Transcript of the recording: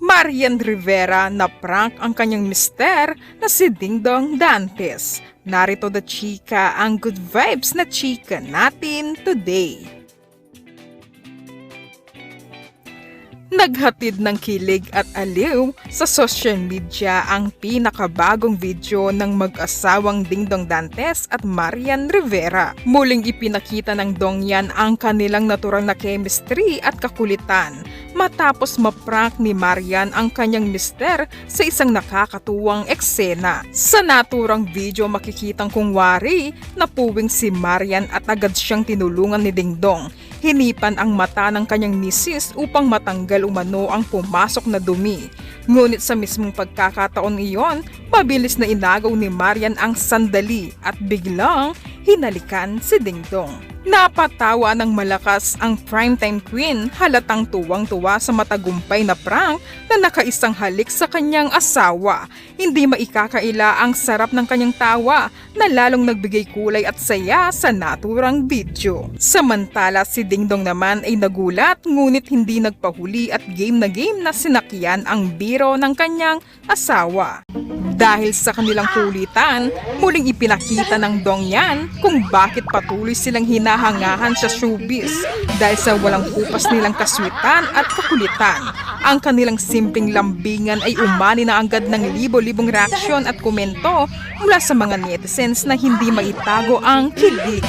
Marian Rivera na prank ang kanyang mister na si Dingdong Dantes. Narito the chika, ang good vibes na chika natin today. Naghatid ng kilig at aliw sa social media ang pinakabagong video ng mag-asawang Dingdong Dantes at Marian Rivera. Muling ipinakita ng Dongyan ang kanilang natural na chemistry at kakulitan matapos maprank ni Marian ang kanyang mister sa isang nakakatuwang eksena. Sa naturang video makikitang kungwari na puwing si Marian at agad siyang tinulungan ni Dingdong. Hinipan ang mata ng kanyang misis upang matanggal umano ang pumasok na dumi. Ngunit sa mismong pagkakataon iyon, mabilis na inagaw ni Marian ang sandali at biglang hinalikan si Dingdong. Napatawa ng malakas ang primetime queen, halatang tuwang-tuwa sa matagumpay na prank na nakaisang halik sa kanyang asawa. Hindi maikakaila ang sarap ng kanyang tawa na lalong nagbigay kulay at saya sa naturang video. Samantala si Dingdong naman ay nagulat ngunit hindi nagpahuli at game na sinakyan ang biro ng kanyang asawa. Dahil sa kanilang kulitan, muling ipinakita ng Dongyan kung bakit patuloy silang hinahangahan sa showbiz dahil sa walang kupas nilang kaswitan at kakulitan. Ang kanilang simpleng lambingan ay umani na agad ng libo-libong reaksyon at komento mula sa mga netizens na hindi maitago ang kilig.